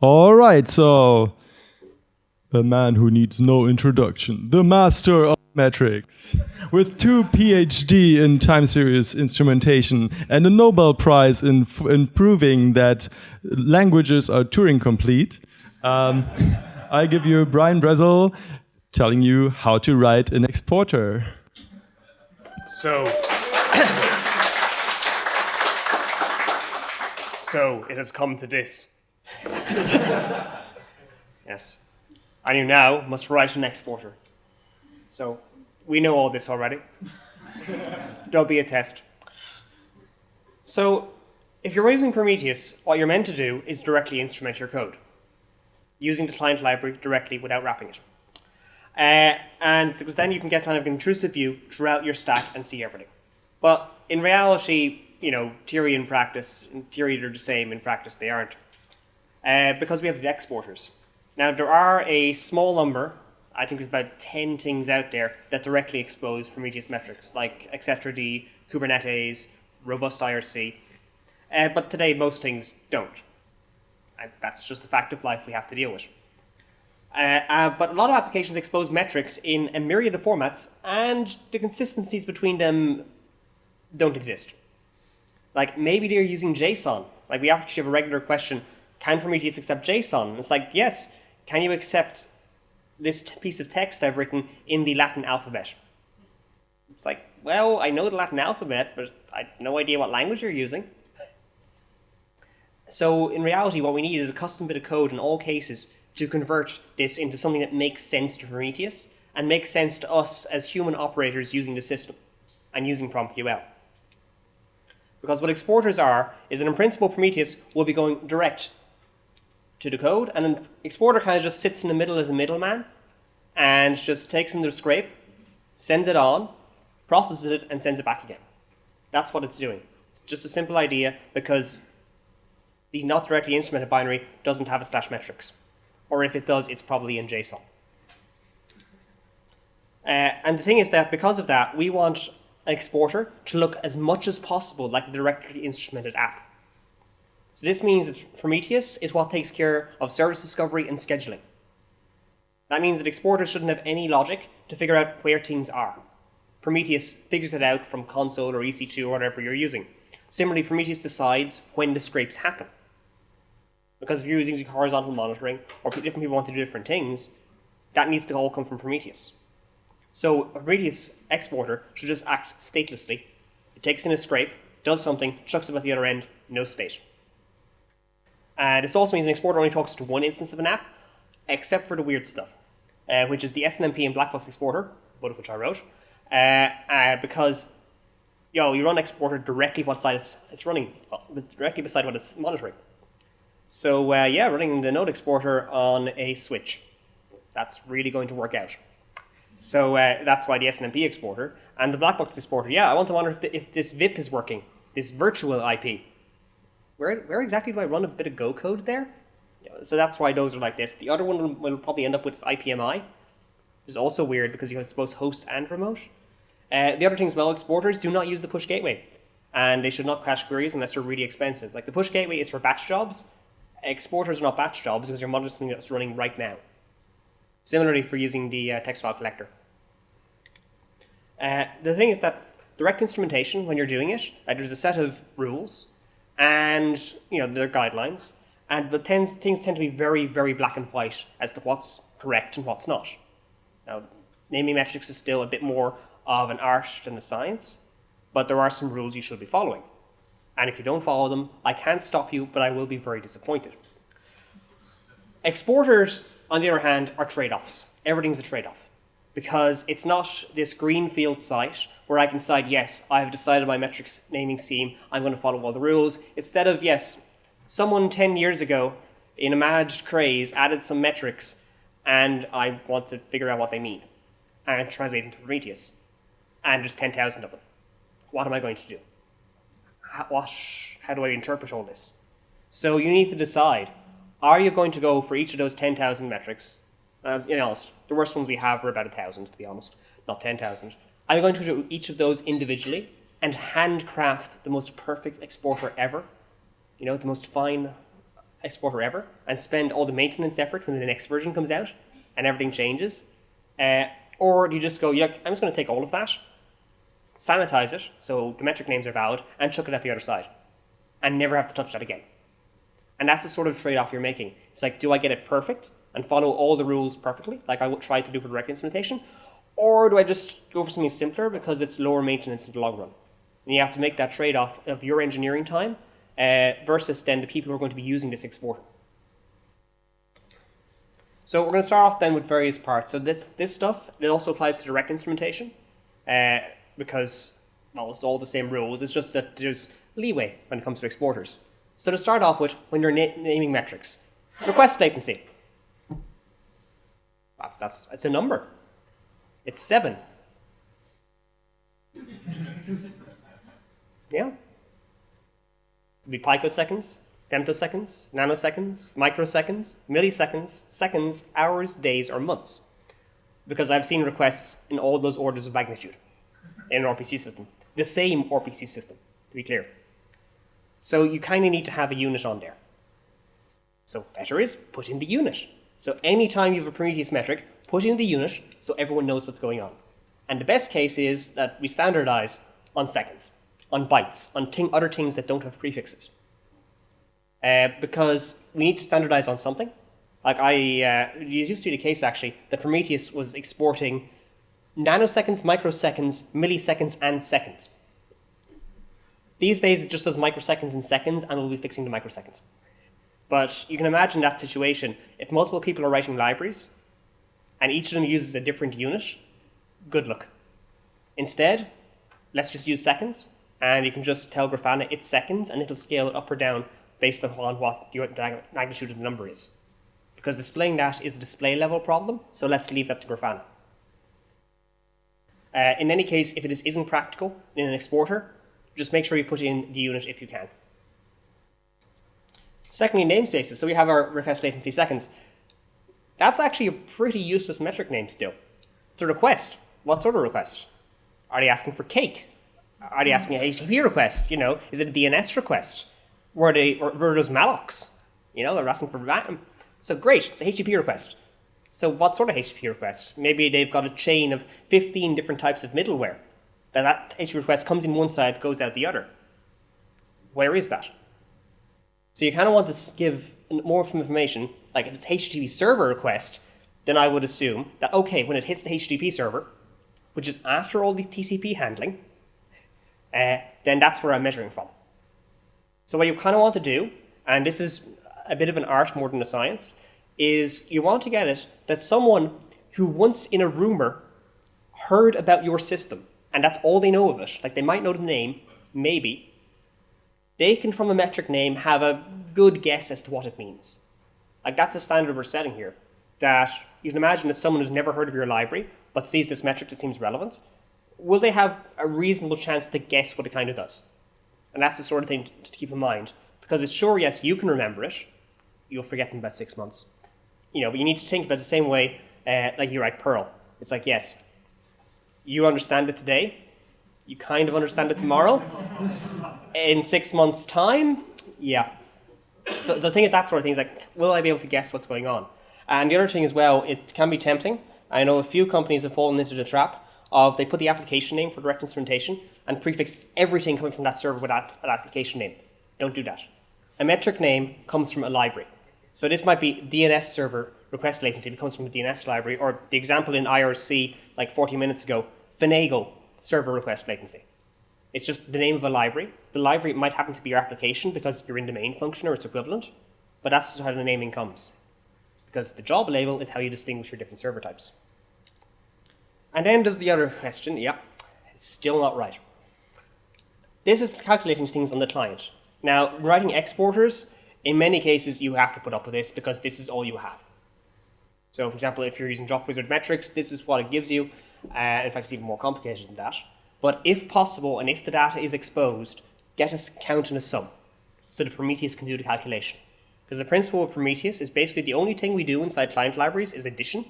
All right, so the man who needs no introduction, the master of metrics, with 2 PhD in time series instrumentation and a Nobel Prize in proving that languages are Turing complete. I give you Brian Brezel telling you how to write an exporter. So it has come to this. Yes. And you now must write an exporter. So we know all this already. There'll be a test. So if you're using Prometheus, what you're meant to do is directly instrument your code, using the client library directly without wrapping it. And because then you can get kind of an intrusive view throughout your stack and see everything. But in reality, theory and practice, in theory they're the same, in practice they aren't. Because we have the exporters. Now there are a small number, I think there's about 10 things out there that directly expose Prometheus metrics, like etc.d, Kubernetes, robust IRC. But today most things don't. And that's just a fact of life we have to deal with. But a lot of applications expose metrics in a myriad of formats, and the consistencies between them don't exist. Like, maybe they're using JSON. Like, we actually have a regular question, can Prometheus accept JSON? And it's like, yes. Can you accept this piece of text I've written in the Latin alphabet? It's like, well, I know the Latin alphabet, but I have no idea what language you're using. So in reality, what we need is a custom bit of code in all cases to convert this into something that makes sense to Prometheus and makes sense to us as human operators using the system and using PromQL. Because what exporters are is that in principle Prometheus will be going direct to the code, and an exporter kind of just sits in the middle as a middleman and just takes in the scrape, sends it on, processes it, and sends it back again. That's what it's doing. It's just a simple idea because the not directly instrumented binary doesn't have a /metrics. Or if it does, it's probably in JSON. And the thing is that because of that, we want an exporter to look as much as possible like a directly instrumented app. So this means that Prometheus is what takes care of service discovery and scheduling. That means that exporters shouldn't have any logic to figure out where things are. Prometheus figures it out from console or EC2 or whatever you're using. Similarly, Prometheus decides when the scrapes happen. Because if you're using horizontal monitoring, or different people want to do different things, that needs to all come from Prometheus. So a Prometheus exporter should just act statelessly. It takes in a scrape, does something, chucks it at the other end, no state. This also means an exporter only talks to one instance of an app, except for the weird stuff, which is the SNMP and black box exporter, both of which I wrote, because you run exporter directly what side it's running, it's directly beside what it's monitoring. So running the node exporter on a switch, that's really going to work out. So that's why the SNMP exporter and the black box exporter. I want to monitor if this VIP is working, this virtual IP. Where exactly do I run a bit of Go code there? So that's why those are like this. The other one will probably end up with IPMI, which is also weird because you have both host and remote. The other thing as well, exporters do not use the push gateway, and they should not cache queries unless they're really expensive. Like the push gateway is for batch jobs. Exporters are not batch jobs because you're monitoring something that's running right now. Similarly for using the text file collector. The thing is that direct instrumentation, when you're doing it, there's a set of rules, and there are guidelines, but things tend to be very, very black and white as to what's correct and what's not. Now, naming metrics is still a bit more of an art than a science, but there are some rules you should be following. And if you don't follow them, I can't stop you, but I will be very disappointed. Exporters, on the other hand, are trade-offs. Everything's a trade-off. Because it's not this greenfield site where I can decide, yes, I have decided my metrics naming scheme, I'm going to follow all the rules. Instead of, yes, someone 10 years ago in a mad craze added some metrics and I want to figure out what they mean and translate them to Prometheus. And there's 10,000 of them. What am I going to do? How do I interpret all this? So you need to decide, are you going to go for each of those 10,000 metrics? The worst ones we have are about 1,000, to be honest, not 10,000. Are you going to do each of those individually and handcraft the most perfect exporter ever? The most fine exporter ever and spend all the maintenance effort when the next version comes out and everything changes? Or do you just go, yeah, I'm just going to take all of that, sanitize it so the metric names are valid, and chuck it at the other side and never have to touch that again? And that's the sort of trade-off you're making. It's like, do I get it perfect and follow all the rules perfectly, like I would try to do for direct instrumentation? Or do I just go for something simpler because it's lower maintenance in the long run? And you have to make that trade-off of your engineering time versus then the people who are going to be using this exporter. So we're going to start off then with various parts. So this stuff, it also applies to direct instrumentation because, well, it's all the same rules. It's just that there's leeway when it comes to exporters. So to start off with, when you're naming metrics, request latency. It's a number. It's 7. Yeah. Could be picoseconds, femtoseconds, nanoseconds, microseconds, milliseconds, seconds, hours, days, or months. Because I've seen requests in all those orders of magnitude in an RPC system. The same RPC system, to be clear. So you kind of need to have a unit on there. So better is put in the unit. So anytime you have a Prometheus metric, put in the unit so everyone knows what's going on. And the best case is that we standardize on seconds, on bytes, on other things that don't have prefixes. Because we need to standardize on something. Like it used to be the case actually that Prometheus was exporting nanoseconds, microseconds, milliseconds, and seconds. These days it just does microseconds and seconds, and we'll be fixing the microseconds. But you can imagine that situation. If multiple people are writing libraries, and each of them uses a different unit, good luck. Instead, let's just use seconds, and you can just tell Grafana it's seconds, and it'll scale it up or down based upon what the magnitude of the number is. Because displaying that is a display level problem, so let's leave that to Grafana. In any case, if it isn't practical in an exporter, just make sure you put in the unit if you can. Secondly, namespaces. So we have our request latency seconds. That's actually a pretty useless metric name still. It's a request. What sort of request? Are they asking for cake? Are they asking a HTTP request? Is it a DNS request? Were those mallocs? They're asking for that. So great, it's a HTTP request. So what sort of HTTP request? Maybe they've got a chain of 15 different types of middleware. That HTTP request comes in one side, goes out the other. Where is that? So you kind of want to give more information, like if it's HTTP server request, then I would assume that, okay, when it hits the HTTP server, which is after all the TCP handling, then that's where I'm measuring from. So what you kind of want to do, and this is a bit of an art more than a science, is you want to get it that someone who once in a rumor heard about your system, and that's all they know of it, like they might know the name, maybe, they can from a metric name have a good guess as to what it means. Like that's the standard we're setting here, that you can imagine that someone who's never heard of your library, but sees this metric that seems relevant, will they have a reasonable chance to guess what it kind of does? And that's the sort of thing to keep in mind. Because it's sure, yes, you can remember it. You'll forget in about 6 months. But you need to think about it the same way like you write Perl. It's like, yes, you understand it today. You kind of understand it tomorrow. In 6 months' time, yeah. So the thing is that sort of thing is like, will I be able to guess what's going on? And the other thing as well, it can be tempting. I know a few companies have fallen into the trap of they put the application name for direct instrumentation and prefix everything coming from that server with that application name. Don't do that. A metric name comes from a library. So this might be DNS server request latency. It comes from a DNS library, or the example in IRC like 40 minutes ago, Finagle server request latency. It's just the name of a library. The library might happen to be your application because you're in the main function or its equivalent, but that's just how the naming comes. Because the job label is how you distinguish your different server types. And then there's the other question, it's still not right. This is calculating things on the client. Now, writing exporters, in many cases you have to put up with this because this is all you have. So for example, if you're using Drop Wizard metrics, this is what it gives you. In fact, it's even more complicated than that. But if possible, and if the data is exposed, get a count and a sum so that Prometheus can do the calculation. Because the principle of Prometheus is basically the only thing we do inside client libraries is addition,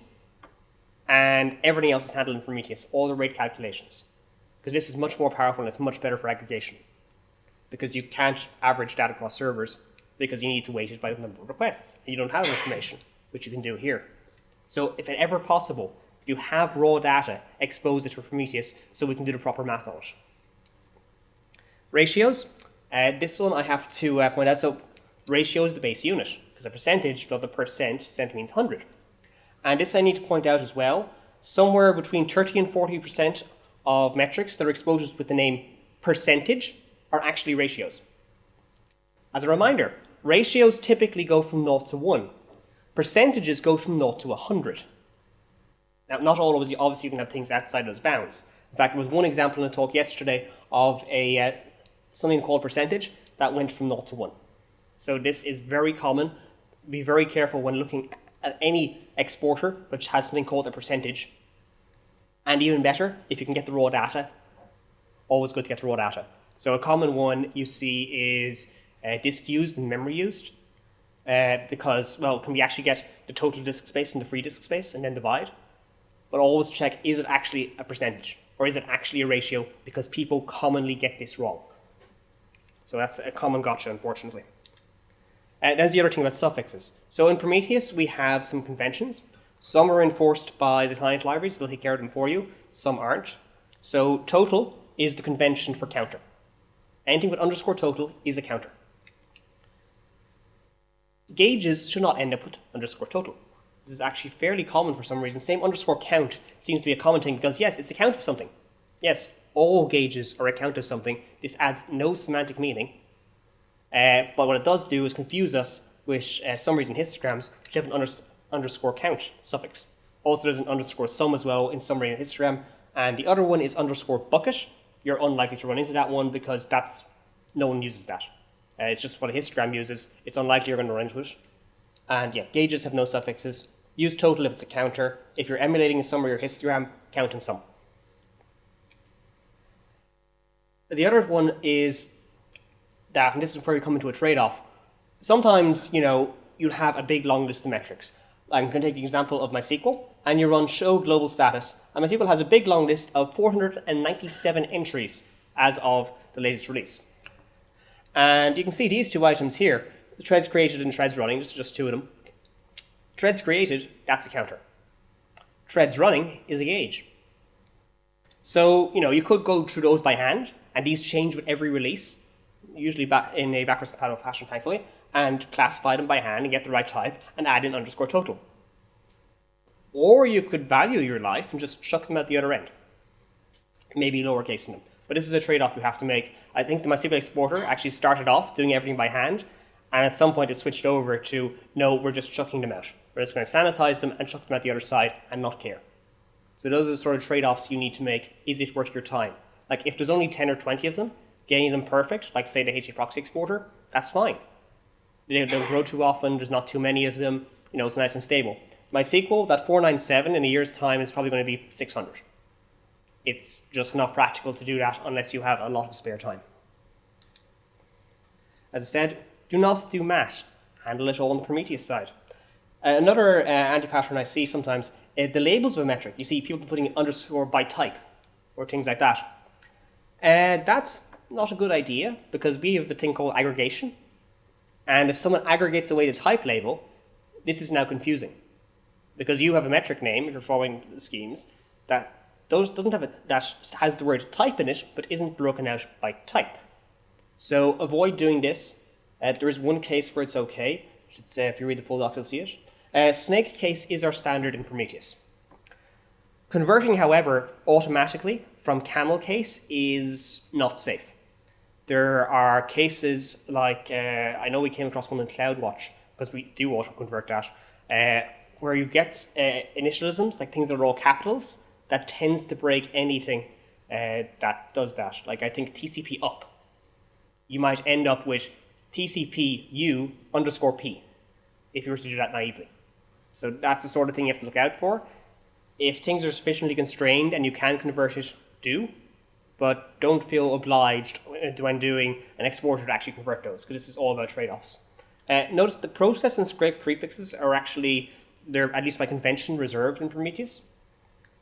and everything else is handled in Prometheus, all the rate calculations. Because this is much more powerful and it's much better for aggregation. Because you can't average data across servers because you need to weight it by the number of requests. And you don't have information, which you can do here. So if ever possible, if you have raw data, expose it to Prometheus so we can do the proper math on it. Ratios. This one I have to point out. So ratio is the base unit, because a percentage, well, the percent means 100. And this I need to point out as well. Somewhere between 30 and 40% of metrics that are exposed with the name percentage are actually ratios. As a reminder, ratios typically go from 0 to 1. Percentages go from 0 to 100. Now, not always, obviously you can have things outside those bounds. In fact, there was one example in a talk yesterday of something called percentage that went from 0 to 1. So this is very common. Be very careful when looking at any exporter which has something called a percentage. And even better, if you can get the raw data, always good to get the raw data. So a common one you see is disk used and memory used. Because, well, can we actually get the total disk space and the free disk space and then divide? But always check, is it actually a percentage? Or is it actually a ratio? Because people commonly get this wrong. So that's a common gotcha, unfortunately. There's the other thing about suffixes. So in Prometheus, we have some conventions. Some are enforced by the client libraries. They'll take care of them for you. Some aren't. So total is the convention for counter. Anything with underscore total is a counter. Gauges should not end up with underscore total. This is actually fairly common for some reason. Same underscore count seems to be a common thing because, yes, it's a count of something. Yes, all gauges are a count of something. This adds no semantic meaning. But what it does do is confuse us with some reason histograms which have an underscore count suffix. Also, there's an underscore sum as well in summary and histogram. And the other one is underscore bucket. You're unlikely to run into that one because no one uses that. It's just what a histogram uses. It's unlikely you're going to run into it. And yeah, gauges have no suffixes. Use total if it's a counter. If you're emulating a summary or histogram, count and sum. The other one is that, and this is where we come into a trade-off. Sometimes, you'll have a big long list of metrics. I'm going to take an example of MySQL, and you run show global status. And MySQL has a big long list of 497 entries as of the latest release. And you can see these two items here, the threads created and threads running, this is just two of them. Threads created, that's a counter. Threads running is a gauge. So, you could go through those by hand, and these change with every release, usually in a backwards compatible fashion, thankfully, and classify them by hand and get the right type and add in underscore total. Or you could value your life and just chuck them at the other end. Maybe lowercasing them. But this is a trade-off you have to make. I think the MySQL exporter actually started off doing everything by hand, and at some point it switched over to, no, we're just chucking them out. We're just going to sanitize them and chuck them at the other side and not care. So those are the sort of trade-offs you need to make. Is it worth your time? Like if there's only 10 or 20 of them, getting them perfect, like say the HA proxy exporter, that's fine. They don't grow too often, there's not too many of them, it's nice and stable. MySQL, that 497 in a year's time is probably going to be 600. It's just not practical to do that unless you have a lot of spare time. As I said, do not do math. Handle it all on the Prometheus side. Another anti-pattern I see sometimes, the labels of a metric. You see people putting underscore by type or things like that. That's not a good idea because we have a thing called aggregation. And if someone aggregates away the type label, this is now confusing. Because you have a metric name, if you're following the schemes, that has the word type in it, but isn't broken out by type. So avoid doing this. There is one case where it's okay. If you read the full doc, you'll see it. Snake case is our standard in Prometheus. Converting, however, automatically from camel case is not safe. There are cases like, I know we came across one in CloudWatch, because we do auto-convert that, where you get initialisms, like things that are all capitals, that tends to break anything that does that. Like I think TCP up. You might end up with TCP U underscore P if you were to do that naively. So that's the sort of thing you have to look out for. If things are sufficiently constrained and you can convert it, do. But don't feel obliged when doing an exporter to actually convert those, because this is all about trade-offs. Notice the process and scrape prefixes are actually, they're at least by convention, reserved in Prometheus.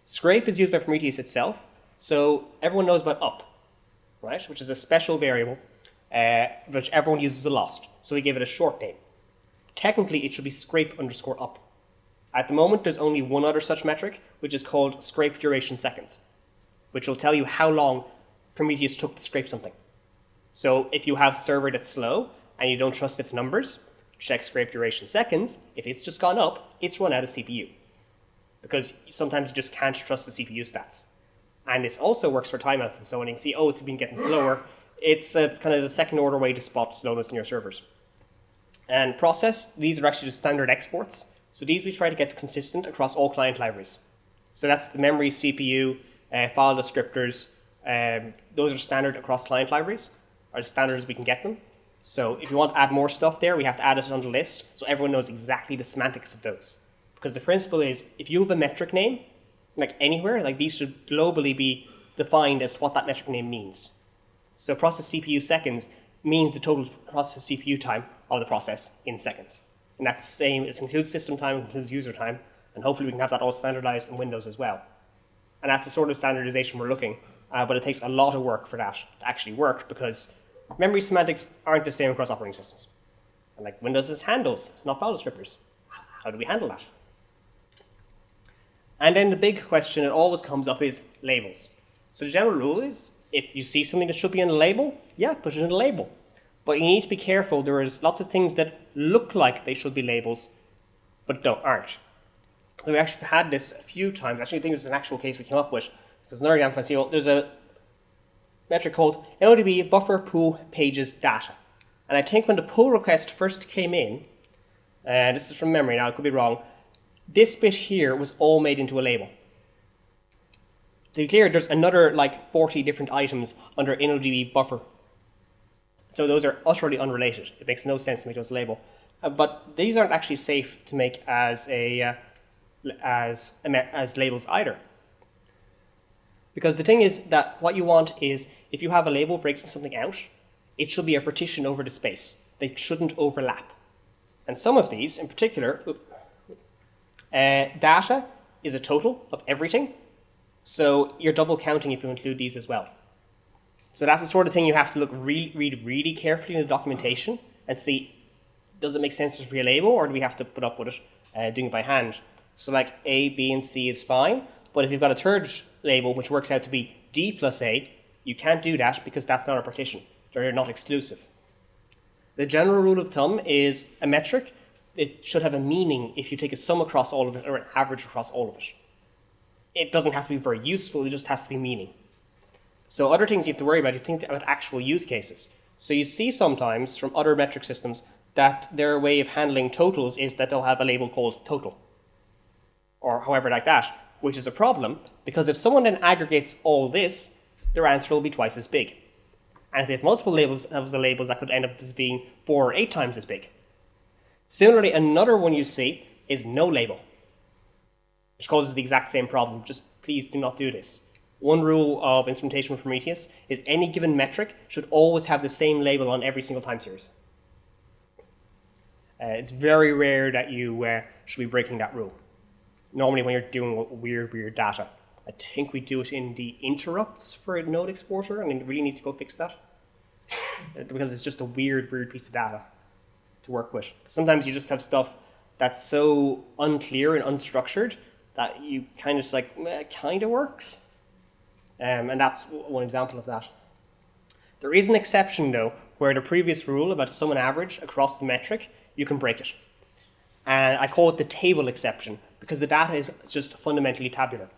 Scrape is used by Prometheus itself, so everyone knows about up, right? Which is a special variable. which everyone uses a lost. So we give it a short name. Technically, it should be scrape_up. At the moment, there's only one other such metric, which is called scrape duration seconds, which will tell you how long Prometheus took to scrape something. So if you have a server that's slow and you don't trust its numbers, check scrape duration seconds. If it's just gone up, it's run out of CPU. Because sometimes you just can't trust the CPU stats. And this also works for timeouts and so on. You can see, oh, it's been getting slower. It's kind of the second order way to spot slowness in your servers. And process, these are actually just standard exports. So these we try to get consistent across all client libraries. So that's the memory, CPU, file descriptors. Those are standard across client libraries, are the standard as we can get them. So if you want to add more stuff there, we have to add it on the list so everyone knows exactly the semantics of those. Because the principle is, if you have a metric name, like anywhere, like these should globally be defined as what that metric name means. So process CPU seconds means the total process CPU time of the process in seconds. And that's the same, it includes system time, it includes user time, and hopefully we can have that all standardized in Windows as well. And that's the sort of standardization we're looking, but it takes a lot of work for that to actually work because memory semantics aren't the same across operating systems. And like Windows has handles, not file descriptors. How do we handle that? And then the big question that always comes up is labels. So the general rule is, if you see something that should be in a label, yeah, put it in a label. But you need to be careful. There is lots of things that look like they should be labels, but aren't. So we actually had this a few times. Actually, I think there's an actual case we came up with. There's another example I see. There's a metric called LDB buffer pool pages data. And I think when the pull request first came in, and this is from memory now, I could be wrong, this bit here was all made into a label. To be clear, there's another like 40 different items under InnoDB buffer. So those are utterly unrelated. It makes no sense to make those a label. But these aren't actually safe to make as labels either. Because the thing is that what you want is, if you have a label breaking something out, it should be a partition over the space. They shouldn't overlap. And some of these, in particular, data is a total of everything. So you're double counting if you include these as well. So that's the sort of thing you have to read really carefully in the documentation and see, does it make sense to be a label, or do we have to put up with it doing it by hand? So like A, B, and C is fine, but if you've got a third label which works out to be D plus A, you can't do that because that's not a partition. They're not exclusive. The general rule of thumb is a metric, it should have a meaning if you take a sum across all of it or an average across all of it. It doesn't have to be very useful, it just has to be meaning. So other things you have to worry about, you think about actual use cases. So you see sometimes from other metric systems that their way of handling totals is that they'll have a label called total, or however like that, which is a problem because if someone then aggregates all this, their answer will be twice as big. And if they have multiple labels, that could end up as being 4 or 8 times as big. Similarly, another one you see is no label, which causes the exact same problem. Just please do not do this. One rule of instrumentation with Prometheus is any given metric should always have the same label on every single time series. It's very rare that you should be breaking that rule. Normally when you're doing weird data. I think we do it in the interrupts for a node exporter, and we really need to go fix that. Because it's just a weird piece of data to work with. Sometimes you just have stuff that's so unclear and unstructured that you kind of just like, it kind of works. And that's one example of that. There is an exception though, where the previous rule about sum and average across the metric, you can break it. And I call it the table exception because the data is just fundamentally tabular.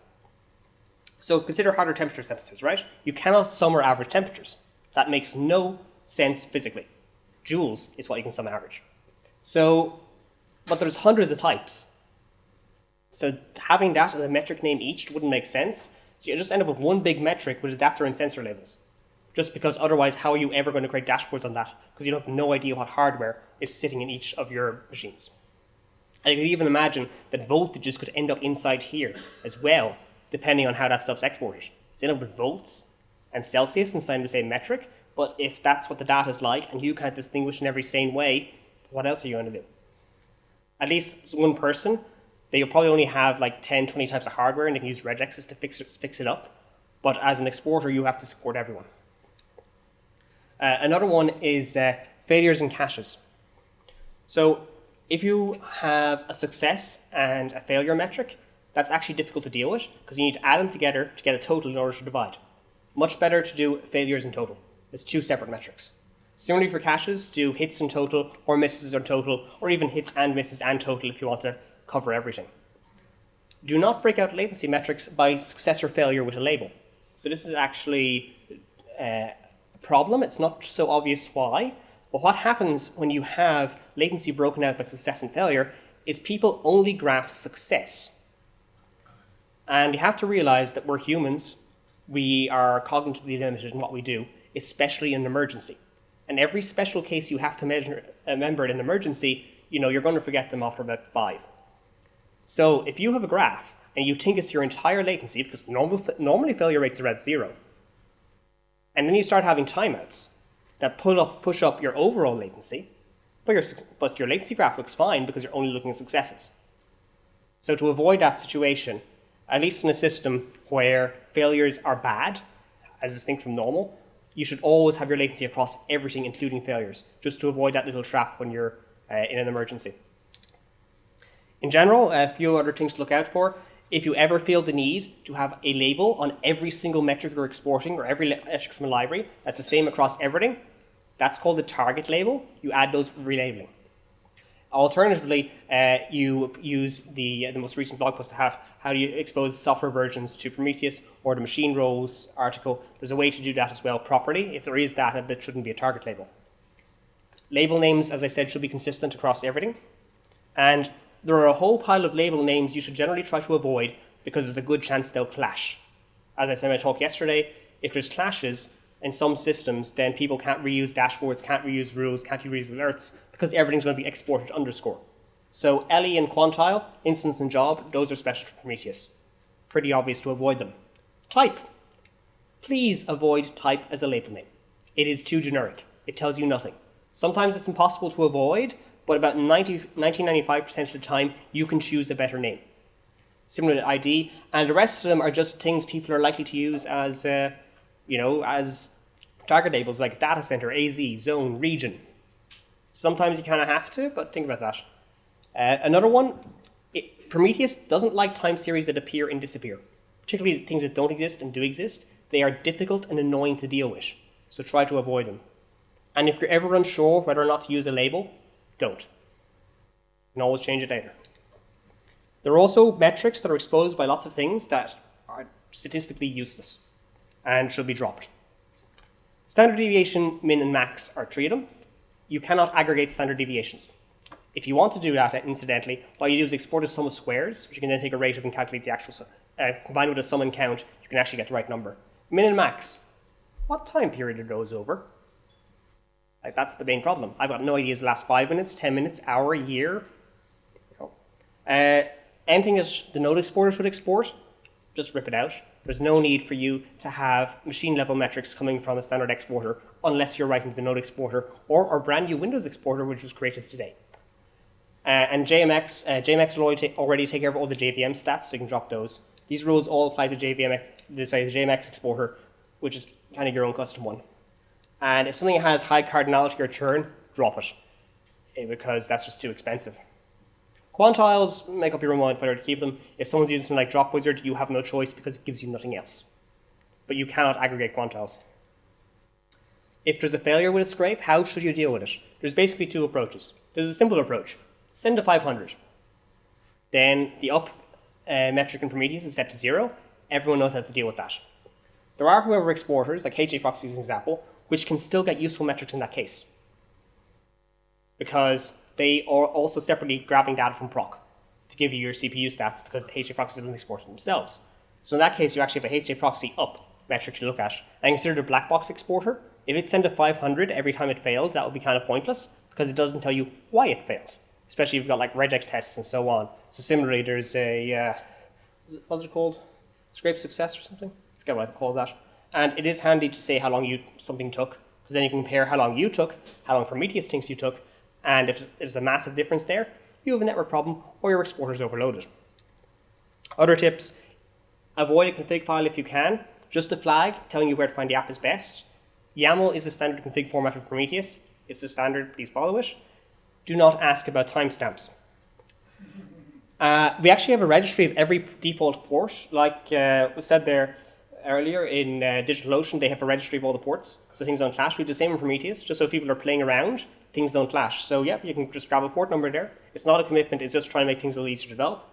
So consider harder temperature sensors, right? You cannot sum or average temperatures. That makes no sense physically. Joules is what you can sum and average. So, but there's hundreds of types. So having that as a metric name each wouldn't make sense. So you just end up with one big metric with adapter and sensor labels. Just because otherwise, how are you ever going to create dashboards on that? Because you have no idea what hardware is sitting in each of your machines. And you can even imagine that voltages could end up inside here as well, depending on how that stuff's exported. So you end up with volts and Celsius inside the same metric, but if that's what the data is like and you can't distinguish in every sane way, what else are you going to do? At least one person, they'll probably only have like 10, 20 types of hardware and they can use regexes to fix it up. But as an exporter, you have to support everyone. Another one is failures and caches. So if you have a success and a failure metric, that's actually difficult to deal with because you need to add them together to get a total in order to divide. Much better to do failures and total. There's two separate metrics. Similarly for caches, do hits and total, or misses and total, or even hits and misses and total if you want to cover everything. Do not break out latency metrics by success or failure with a label. So this is actually a problem. It's not so obvious why, but what happens when you have latency broken out by success and failure is people only graph success. And you have to realize that we're humans. We are cognitively limited in what we do, especially in an emergency. And every special case you have to remember in an emergency, you're going to forget them after about 5. So if you have a graph and you think it's your entire latency, because normally failure rates are at 0, and then you start having timeouts that push up your overall latency, but your latency graph looks fine because you're only looking at successes. So to avoid that situation, at least in a system where failures are bad, as distinct from normal, you should always have your latency across everything, including failures, just to avoid that little trap when you're in an emergency. In general, a few other things to look out for. If you ever feel the need to have a label on every single metric you're exporting or every metric from a library that's the same across everything, that's called the target label. You add those with relabeling. Alternatively, you use the most recent blog post to have how do you expose software versions to Prometheus or the machine roles article. There's a way to do that as well properly. If there is data, that shouldn't be a target label. Label names, as I said, should be consistent across everything. And there are a whole pile of label names you should generally try to avoid because there's a good chance they'll clash. As I said in my talk yesterday, if there's clashes in some systems, then people can't reuse dashboards, can't reuse rules, can't reuse alerts, because everything's going to be exported underscore. So LE and quantile, instance and job, those are special to Prometheus. Pretty obvious to avoid them. Type. Please avoid type as a label name. It is too generic. It tells you nothing. Sometimes it's impossible to avoid, but about 90-95% of the time, you can choose a better name. Similar to ID, and the rest of them are just things people are likely to use as, as target labels like data center, AZ, zone, region. Sometimes you kind of have to, but think about that. Another one, Prometheus doesn't like time series that appear and disappear, particularly things that don't exist and do exist. They are difficult and annoying to deal with, so try to avoid them. And if you're ever unsure whether or not to use a label, don't. You can always change it later. There are also metrics that are exposed by lots of things that are statistically useless and should be dropped. Standard deviation, min and max are 3 of them. You cannot aggregate standard deviations. If you want to do that, incidentally, what you do is export a sum of squares, which you can then take a rate of and calculate the actual sum. Combined with a sum and count, you can actually get the right number. Min and max, what time period are those over? That's the main problem. I've got no idea is the last 5 minutes, 10 minutes, hour, year. Anything that the node exporter should export, just rip it out. There's no need for you to have machine level metrics coming from a standard exporter unless you're writing to the node exporter or our brand new Windows exporter, which was created today. And JMX will already take care of all the JVM stats, so you can drop those. These rules all apply to the JMX exporter, which is kind of your own custom one. And if something has high cardinality or churn, drop it, because that's just too expensive. Quantiles, make up your own mind whether to keep them. If someone's using something like Drop Wizard, you have no choice because it gives you nothing else. But you cannot aggregate quantiles. If there's a failure with a scrape, how should you deal with it? There's basically 2 approaches. There's a simple approach. Send to 500. Then the up metric in Prometheus is set to 0. Everyone knows how to deal with that. There are, however, exporters, like HAProxy is an example, which can still get useful metrics in that case, because they are also separately grabbing data from proc to give you your CPU stats, because HAProxy doesn't export it themselves. So in that case, you actually have a HAProxy up metric to look at. And consider the black box exporter. If it sent to 500 every time it failed, that would be kind of pointless, because it doesn't tell you why it failed, especially if you've got like regex tests and so on. So similarly, there's a, what's it called? Scrape success or something? I forget what I call that. And it is handy to say how long something took, because then you can compare how long you took, how long Prometheus thinks you took, and if there's a massive difference there, you have a network problem or your exporter's overloaded. Other tips, avoid a config file if you can. Just a flag telling you where to find the app is best. YAML is the standard config format of Prometheus. It's the standard, please follow it. Do not ask about timestamps. We actually have a registry of every default port. Like was said there earlier in DigitalOcean, they have a registry of all the ports, so things don't clash. We do the same in Prometheus, just so if people are playing around, things don't clash. So yeah, you can just grab a port number there. It's not a commitment, it's just trying to make things a little easier to develop.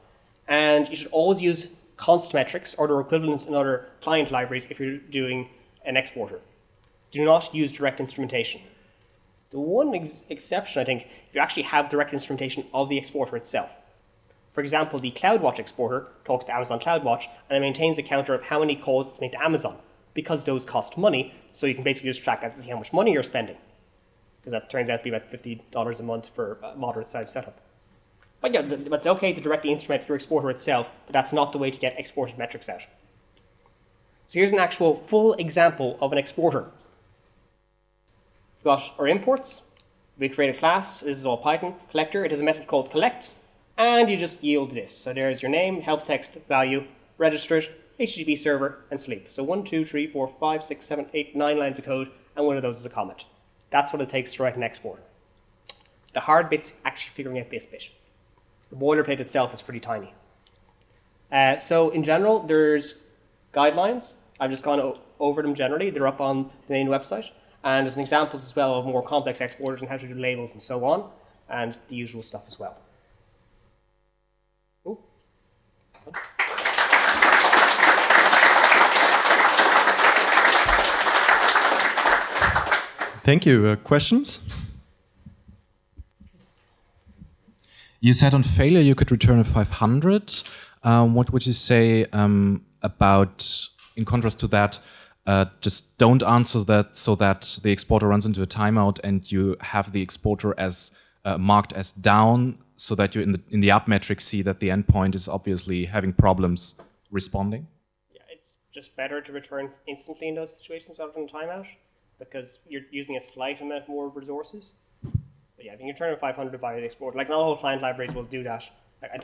And you should always use const metrics or their equivalents in other client libraries if you're doing an exporter. Do not use direct instrumentation. The one exception, I think, if you actually have direct instrumentation of the exporter itself. For example, the CloudWatch exporter talks to Amazon CloudWatch and it maintains a counter of how many calls it's made to Amazon, because those cost money, so you can basically just track that to see how much money you're spending. Because that turns out to be about $50 a month for a moderate size setup. But yeah, it's okay to directly instrument your exporter itself, but that's not the way to get exported metrics out. So here's an actual full example of an exporter. We've got our imports. We create a class. This is all Python. Collector. It has a method called collect. And you just yield this. So there's your name, help text, value, register it, HTTP server, and sleep. So 1, 2, 3, 4, 5, 6, 7, 8, 9 lines of code, and one of those is a comment. That's what it takes to write an exporter. The hard bit's actually figuring out this bit. The boilerplate itself is pretty tiny. So in general, there's guidelines. I've just gone over them generally. They're up on the main website. And there's examples as well of more complex exporters and how to do labels and so on, and the usual stuff as well. Ooh. Thank you. Questions? You said on failure you could return a 500. What would you say about, in contrast to that, just don't answer that so that the exporter runs into a timeout and you have the exporter as marked as down so that you in the up metric see that the endpoint is obviously having problems responding? Yeah, it's just better to return instantly in those situations rather than timeout because you're using a slight amount more resources. But yeah, if you can return a 500 via the exporter, like not all client libraries will do that.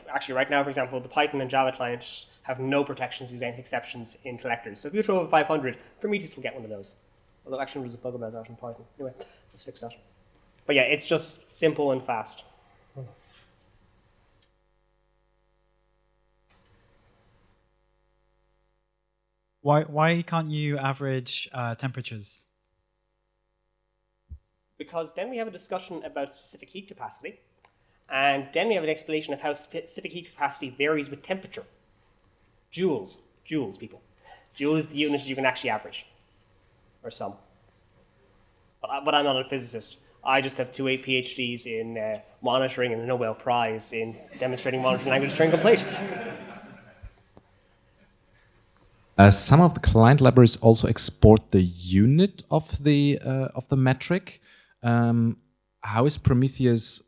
Actually, right now, for example, the Python and Java clients have no protections using exceptions in collectors. So if you throw a 500, Prometheus will get one of those. Although actually there's a bug about that in Python. Anyway, let's fix that. But yeah, it's just simple and fast. Why can't you average temperatures? Because then we have a discussion about specific heat capacity. And then we have an explanation of how specific heat capacity varies with temperature. Joules, people. Joule is the unit you can actually average, or some. But I'm not a physicist. I just have 2 PhDs in monitoring and a Nobel Prize in demonstrating monitoring language string complete. Some of the client libraries also export the unit of the metric. How is Prometheus?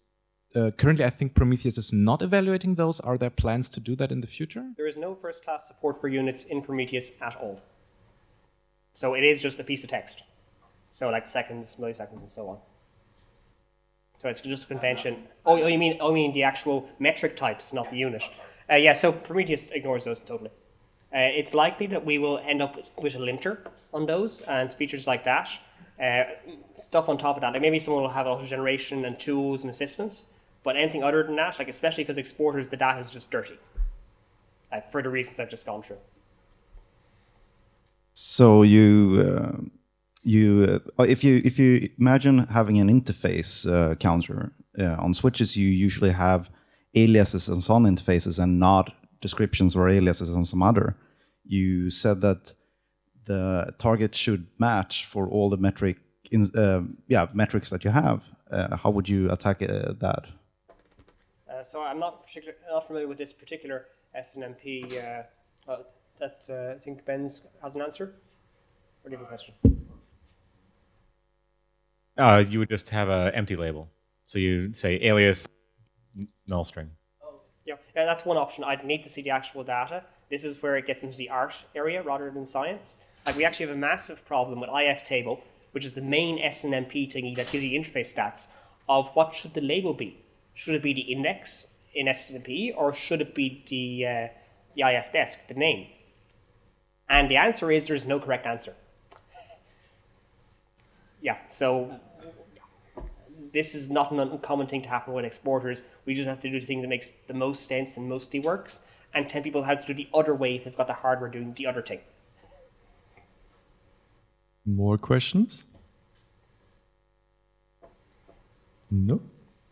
Currently, I think Prometheus is not evaluating those. Are there plans to do that in the future? There is no first-class support for units in Prometheus at all. So it is just a piece of text. So like seconds, milliseconds, and so on. So it's just a convention. Oh, you mean the actual metric types, not the unit. Yeah, so Prometheus ignores those totally. It's likely that we will end up with a linter on those and features like that. Stuff on top of that, like maybe someone will have auto-generation and tools and assistance. But anything other than that, like especially because exporters, the data is just dirty, like for the reasons I've just gone through. So if you imagine having an interface counter on switches, you usually have aliases on some interfaces and not descriptions or aliases on some other. You said that the target should match for all the metrics that you have. How would you attack that? So I'm not familiar with this particular SNMP that I think Ben's has an answer. Or do you have a question? You would just have an empty label. So you say alias null string. Yeah, that's one option. I'd need to see the actual data. This is where it gets into the art area rather than science. Like we actually have a massive problem with IF table, which is the main SNMP thingy that gives you interface stats of what should the label be. Should it be the index in SNMP or should it be the IF desk, the name? And the answer is there's no correct answer. yeah, so this is not an uncommon thing to happen with exporters. We just have to do the thing that makes the most sense and mostly works, and tell people how to do the other way if they've got the hardware doing the other thing. More questions? No?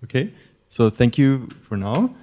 Okay. So thank you for now.